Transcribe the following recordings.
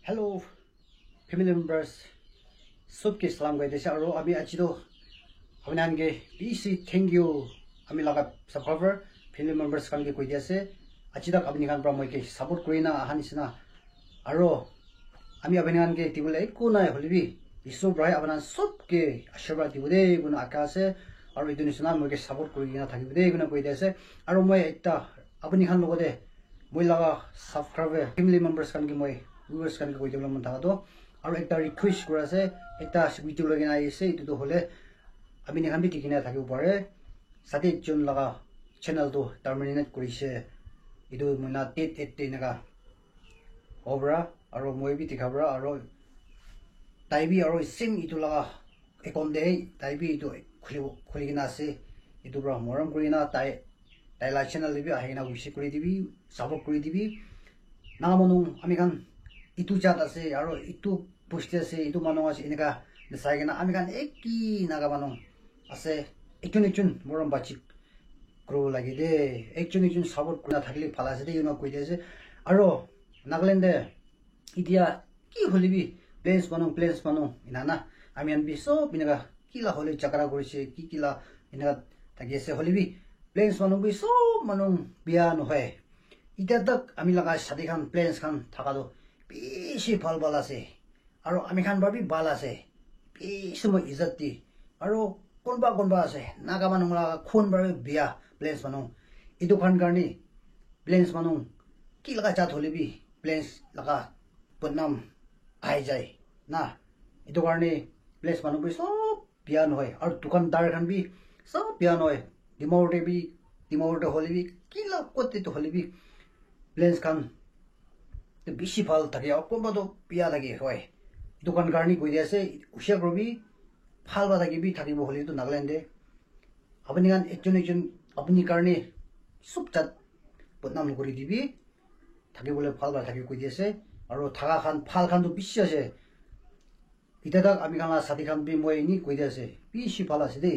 Hello, family members. Subki salam gaide se aro abi achido abinange BC thank you ami laga subscriber family members kan ge koi dia se achida abini kan pramoi ke support koina ahanisna aro ami abinan ge tibule ko na holibi isu brai abanan subke ashirwad dibude guna akase aro idunisna moi ke support koina thakibude guna koi dia se aro moi ekta abini kan logode moi laga subscriber family members kan ge moi viewers kan koi dibulam thagado aro ekta request kora ase ekta video login ai ase itu to hole abini kan bi tikina thakibu pare sate jon laga channel to terminate korise itu muna tet naga obra aro moi bi tikabra aro taibi aro sim itu laga account de taibi itu khuligina ase itu bra moram kurina tai la channel bi ahina wish kuri dibi support kuri dibi namonung amikan itu chat ase aro itu post ase itu manong ase ineka desaigena amikan eki naga manong ase ekjun moram bachi grow lagi de ekjun support kuna thakli phala ase de yuno koi ase aro Nagaland idia ki holibi plans manong inana amian bi so binaga kila hole chakra gorise kila inaka tagese holibi plans manong bi so manong bia no hoy ida tak ami laga shadi khan plans khan thakado bishi phal bala ase aro ami khan babi bala ase bishi mo izzat di aro konba ase naga manong la khon babi bia plans manong idu khan garni plans manong ki laga chat holibi plans laga punam ai jai na idu garni plans manong bi so bia no hoy aro dukandar khan bi so bia no hoy dimorte holibi kila kote to holibi plans kan the bishi phal thake akomba do pia lagi hoy dukan garni koi dia se usha grobi phal ba lagi bi thakibo holi to Nagaland de abani gan ekjon apni karni sup chat potnam gori dibi thake bole phal ba thake koi dia se aro thaga khan phal khan do bishi ase itadak ami khan la sadi khan bi moi ni koi dia se bishi phal ase de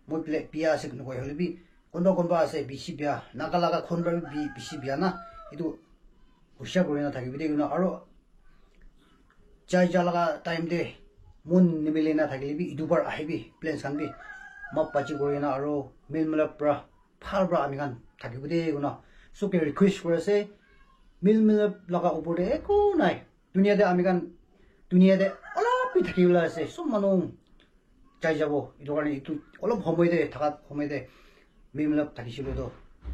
moi pia ase no koi holi bi konba ase bishi bia nagalaga khonba bi bishi bia na itu usha gorina thaki bide guna aro chai jalaga time de mun nimilena thakili bi idubar ahibi plans kan bi map pachi gorina aro milmala pra phal bra ami kan thaki bide guna so ke request kore se milmala laga upore eko nai dunia de ami kan dunia de ola pi thaki bula se so manong chai jabo idogani itu olop homoi de thakat homoi de milmala thaki silo do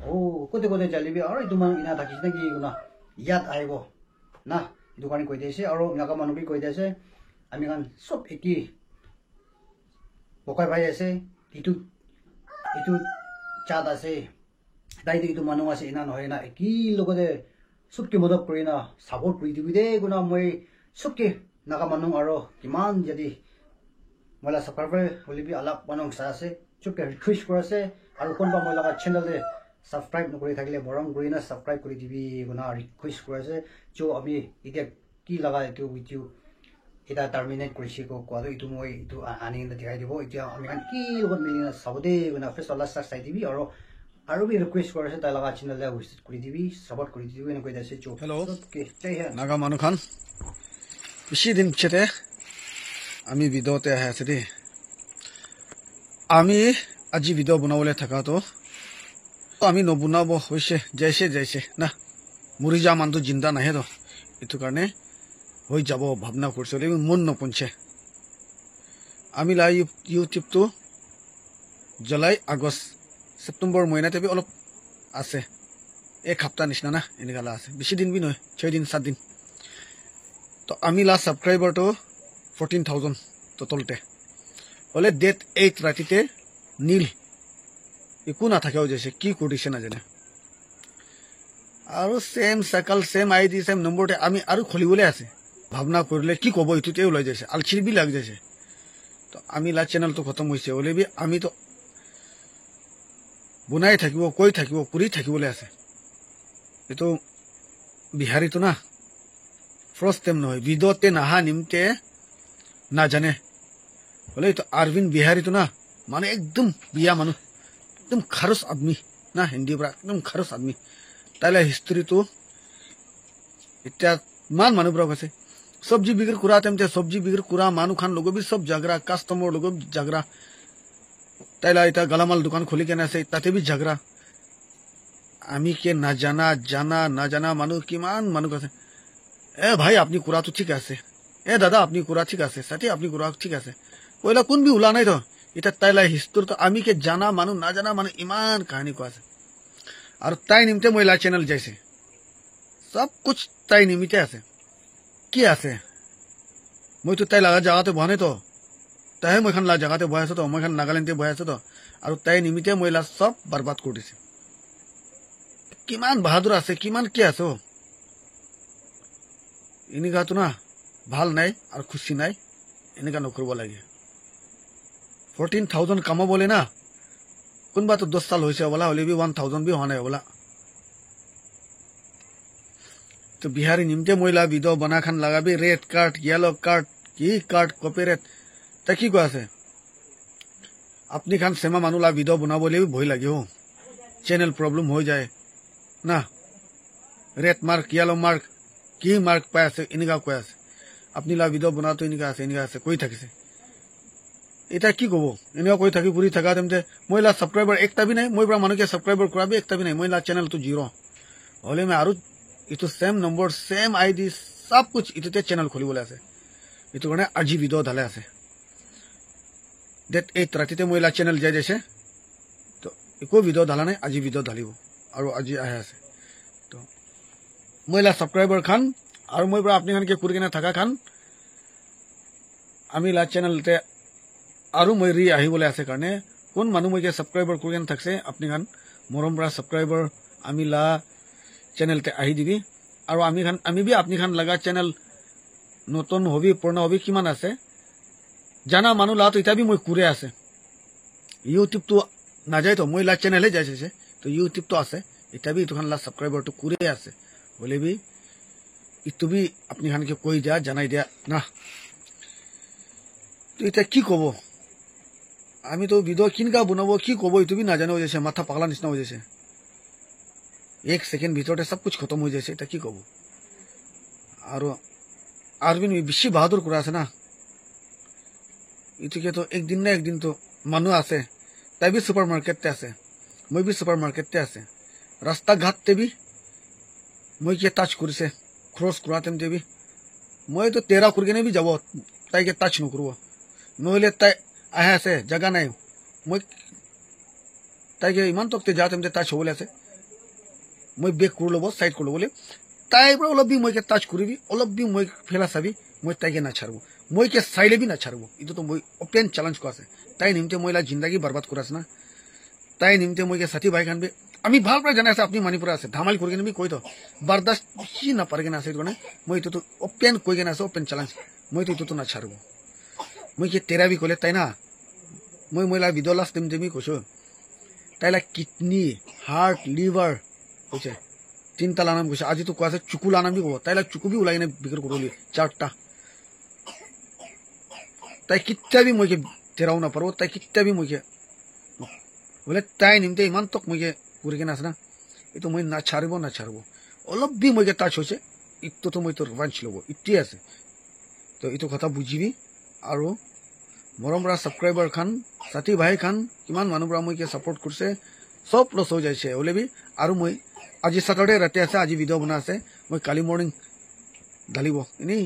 oh kote jalibi aro iduman ina thaki na gi guna yat aigo na dukani koi dese aro naga manu bi koi dese ami kan sop eki bokai bhai ase itu chat ase dai de itu manu ase ina no hoina eki logode subki modok korina support kuri dibi de guna moi subki naga manu aro kiman jadi mola subscriber holibi alap manong sa ase chupke request korase aro konba mola ka channel de subscribe no kori thakile borong gorina subscribe kori dibi guna request korase jo ami ide ki laga itu video ida terminate korisi ko kwado itu moi itu ani na dikai dibo itu ami kan ki logon milina sabode guna first all start sai dibi aro bi request korase ta laga channel la visit kori dibi support kori dibi na koi dase jo hello okay jai hind naga manu khan bishi din chete ami video te ha ase de ami aji video banawole thaka to আমি নবনাব হইছে যাইছে না মুরি যা মানতো জিন্দা নাহে তো এটু কারণে হই যাব ভাবনা করছে মন নপনছে আমি লাই ইউটিউব তো জুলাই আগস্ট সেপ্টেম্বর মহিনাতে বি অলপ আছে এক সপ্তাহ নিচিনা না এনেকালা আছে বেশি দিন বি নয় 6 দিন 7 দিন তো আমি লাস্ট সাবস্ক্রাইবার তো 14,000 টোটালতে হলে ডেট 8 রাতিতে নীল একো না থাকেও যাইছে কি কৰিছে না জানে আৰু same cycle same ID same নম্বৰতে আমি আৰু খুলিবলে আছে ভাবনা কৰিলে কি কব ইতুতে ওলাই যাইছে আলচিৰ বি লাগ যাইছে তো আমি লা চ্যানেল তো খতম হৈছে ওলেবি আমি তো বুনাই থাকিব কৈ থাকিব কৰি থাকিবলে আছে এটো বিহাৰী তো না ফার্স্ট টাইম নহয় ভিডিওতে নাহা নিমতে না জানে বলে তো अरविंद बिहारी तो ना माने एकदम बिया मानु एकदम खरस आदमी ना हिंदी बरा एकदम खरस आदमी ताले हिस्ट्री तो इत्या मान मानु बरा कसे सब्जी बिक्री कुरा तेमते सब्जी बिक्री कुरा मानु खान लोग भी सब झगड़ा कस्टमर लोग झगड़ा ताइला इता गलामाल दुकान खोली केना से ताते भी झगड़ा आमी के ना जाना मानु किमान मानु कसे ए भाई अपनी कुरा तो ठीक আছে ए दादा अपनी कुरा ठीक আছে साथी अपनी कुरा ठीक আছে ওইলা কোন বি উলা নাই তো এটা তাইলা হিস্টোর তো আমি কে জানা মাनु না জানা मानु ইমান কাহিনী কো আছে আর তাই নিমতে মহিলা চ্যানেল যাইছে सब कुछ তাই নিমিতে আছে কি আছে মই তো তাই লাগা জায়গাতে বনে তো তাই মই খান লা জায়গাতে বয় আছে তো মই খান নাগাল্যান্ডে বয় আছে তো আর তাই নিমিতে মহিলা সব বরবাদ করে দিছে কিমান বাহাদুর আছে কিমান কি আছে এনেকা তো না ভাল নাই আর খুশি নাই এনেকা নকরব লাগে 14,000 কামা বলে না কোনবা তো 10 সাল হইছে বলা হলে বি 1,000 বি হনে বলা तो बिहारी निमते महिला विधो बना खान लगाबी रेड कार्ड येलो कार्ड की कार्ड कॉपीराइट तकी को আছে अपनी खान सेमा मानुला विधो बना बोले भी भय लगे हो चैनल प्रॉब्लम हो जाए ना रेड मार्क येलो मार्क की मार्क पाए আছে इनका कोई আছে अपनी ला विधो बना तो इनका আছে कोई থাকিছে এটা কি কব এনেও কই থাকি পুরি থাকা তেমতে মহিলা সাবস্ক্রাইবার একটা বি নাই মই ব্রা মানুকে সাবস্ক্রাইবার কৰাবি একটা বি নাই মহিলা চ্যানেল তো জিরো হলে मैं आरु इतो सेम नंबर सेम आईडी सब कुछ इतते चैनल खोली बोले আছে इतो কাৰণে আজি ভিডিও ঢালে আছে ডেট 8 ৰাতিতে মহিলা চ্যানেল যাই যাইছে তো একো ভিডিও ঢালা নাই আজি ভিডিও ঢালিব আৰু আজি আহে আছে তো মহিলা সাবস্ক্ৰাইবাৰ খান আৰু মই ব্ৰা আপনি খানকে কৰি কিনে থাকা খান আমি লা চ্যানেলতে আৰু মই ৰি আহিবলৈ আছে কাৰণে কোন মানুহ মইকে সাবস্ক্ৰাইবাৰ কৰি কিনে থাকছে আপনি খান মৰম ব্ৰা সাবস্ক্রাইবার আমি লা चैनल ते आही दिबी और आमी भी अपनी खान लगा चैनल नतन हबी पुराना हबी किमान আছে জানা মানু লা তো এটা भी মই কুরে আছে ইউটিউব তো না যায় তো মই লা চ্যানেলে যাইছে তো ইউটিউব তো আছে এটা भी তো খান লা সাবস্ক্রাইবার তো কুরে আছে বলে भी ইতো भी अपनी खान के কই যা জানাই দিয়া না তো এটা কি কব আমি তো ভিডিও কিনকা বনাবো কি কব ইতো भी না জানো যাইছে মাথা পাগলা নিছনা হই যাইছে एक सेकेंड ভিতরে सब कुछ खत्म हो जाए এটা কি কব আর আরবিন বেশি বাহাদুর করে আছে না ইতিকে তো একদিন না একদিন তো মানু আছে তাই भी সুপার মার্কেটতে আছে মই भी সুপার মার্কেটতে আছে রাস্তা ঘাটতে भी মই কে টাচ করিছে ক্রস করাতেম দেবি মই তো তেরা করে কেনে भी যাব তাই কে টাচ ন করব নহলে তাই আহে আছে জায়গা নাই মই তাই কে ইমান তকতে যাতেম দে টাচ হবলে আছে মই বেক করে লব সাইড করে বলে তাই অলপ भी মই কে টাচ করিবি অলপ भी মই ফেলা সাবি মই তাইকে না ছাড়ব মই কে সাইডে भी না ছাড়ব ইতো তো মই ওপেন চ্যালেঞ্জ কো আছে তাই নিমতে মইলা জিন্দেগি বরবাদ করে আছে না তাই নিমতে মই কে সাথী ভাই খানবে আমি ভাল করে জানা আছে আপনি মণিপুর আছে ধামাল করে কেনে কই তো বরদাস্ত কি না পারে কেনা আছে কোনে মই তো ওপেন কই কেনা আছে ওপেন চ্যালেঞ্জ মই তো না ছাড়ব মই কে তেরা भी কলে তাই না মই মইলা ভিডিও লাস্ট টাইম দেমি কইছো তাইলা কিডনি হার্ট লিভার কইছে তিনটা লানাম কইছে আজি তো কইছে চুকু লানাম भी কব তাইলা চুকু भी উলাই নে বিক্রি করলি চারটা তাই কিত্তা भी মইকে তেরাও না পারবো তাই কিত্তা भी মইকে বলে তাই নিমতে ইমান তক মইকে করে কেনা আছে না এতো মই না ছাড়ব অলপ भी মইকে টাচ হইছে ইতো তো মই তো রিভাঞ্চ লব ইতি আছে তো ইতো কথা বুঝিবি আৰু মৰমৰা সাবস্ক্ৰাইবাৰ খান সাথী ভাই খান কিমান মানুহৰা মইকে সাপোৰ্ট কৰছে সব লস হৈ যাইছে হলে भी আৰু মই আজি স্যাটারডে রাতে আছে আজি ভিডিও বনা আছে মই কালি মর্নিং ডালিব ইনি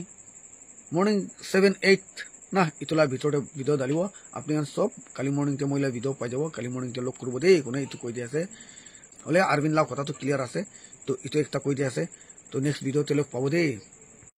মর্নিং 7-8 না ইতলা ভিতরে ভিডিও ডালিব আপনি সব কালি মর্নিং তে মইলা ভিডিও পাই যাব কালি মর্নিং তে লক করব দে কোনে ইতো কই দি আছে হলে আরবিন লা কথা তো ক্লিয়ার আছে তো ইতো একটা কই দি আছে তো নেক্সট ভিডিও তে লক পাবো দে।